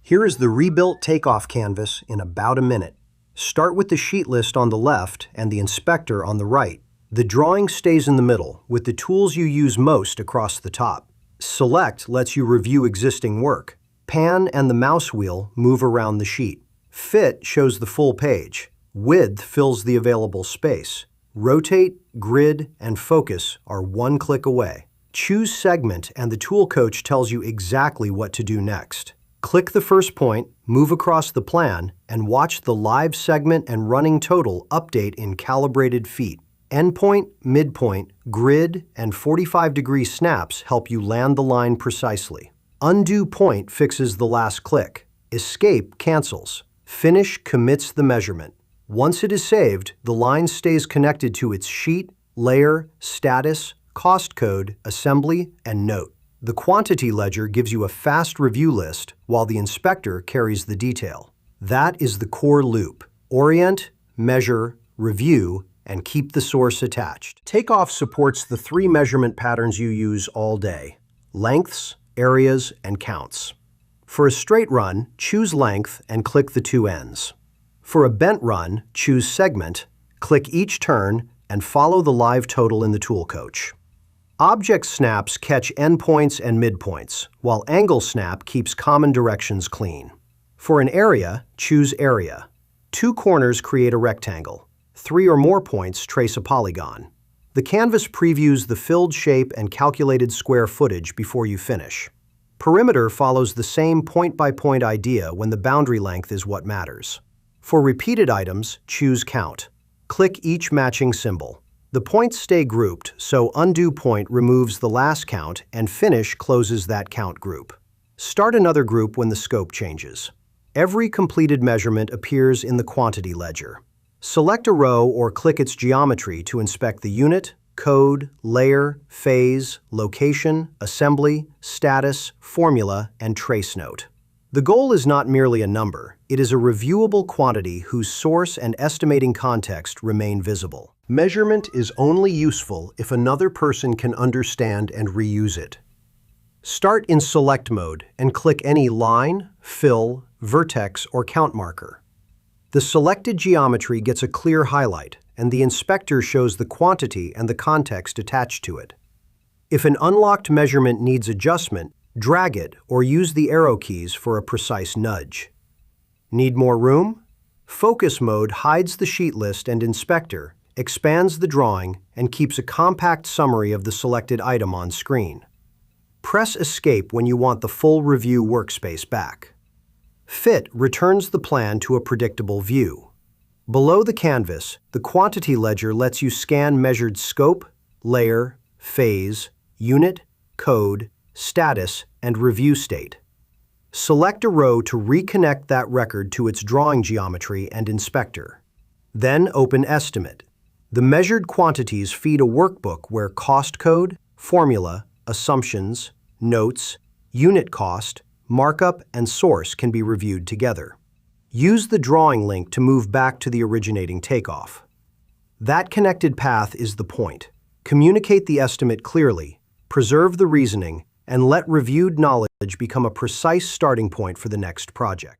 Here is the rebuilt takeoff canvas in about a minute. Start with the sheet list on the left and the inspector on the right. The drawing stays in the middle, with the tools you use most across the top. Select lets you review existing work. Pan and the mouse wheel move around the sheet. Fit shows the full page. Width fills the available space. Rotate, grid, and focus are one click away. Choose segment and the tool coach tells you exactly what to do next. Click the first point, move across the plan, and watch the live segment and running total update in calibrated feet. Endpoint, midpoint, grid, and 45-degree snaps help you land the line precisely. Undo point fixes the last click. Escape cancels. Finish commits the measurement. Once it is saved, the line stays connected to its sheet, layer, status, cost code, assembly, and note. The quantity ledger gives you a fast review list, while the inspector carries the detail. That is the core loop. Orient, measure, review, and keep the source attached. Takeoff supports the 3 measurement patterns you use all day: lengths, areas, and counts. For a straight run, choose length and click the 2 ends. For a bent run, choose segment, click each turn, and follow the live total in the tool coach. Object snaps catch endpoints and midpoints, while angle snap keeps common directions clean. For an area, choose area. 2 corners create a rectangle. 3 or more points trace a polygon. The canvas previews the filled shape and calculated square footage before you finish. Perimeter follows the same point-by-point idea when the boundary length is what matters. For repeated items, choose count. Click each matching symbol. The points stay grouped, so undo point removes the last count and finish closes that count group. Start another group when the scope changes. Every completed measurement appears in the quantity ledger. Select a row or click its geometry to inspect the unit, code, layer, phase, location, assembly, status, formula, and trace note. The goal is not merely a number, it is a reviewable quantity whose source and estimating context remain visible. Measurement is only useful if another person can understand and reuse it. Start in select mode and click any line, fill, vertex, or count marker. The selected geometry gets a clear highlight, and the inspector shows the quantity and the context attached to it. If an unlocked measurement needs adjustment, drag it or use the arrow keys for a precise nudge. Need more room? Focus mode hides the sheet list and inspector, expands the drawing, and keeps a compact summary of the selected item on screen. Press Escape when you want the full review workspace back. Fit returns the plan to a predictable view. Below the canvas, the quantity ledger lets you scan measured scope, layer, phase, unit, code, status, and review state. Select a row to reconnect that record to its drawing geometry and inspector. Then open Estimate. The measured quantities feed a workbook where cost code, formula, assumptions, notes, unit cost, markup, and source can be reviewed together. Use the drawing link to move back to the originating takeoff. That connected path is the point. Communicate the estimate clearly, preserve the reasoning, and let reviewed knowledge become a precise starting point for the next project.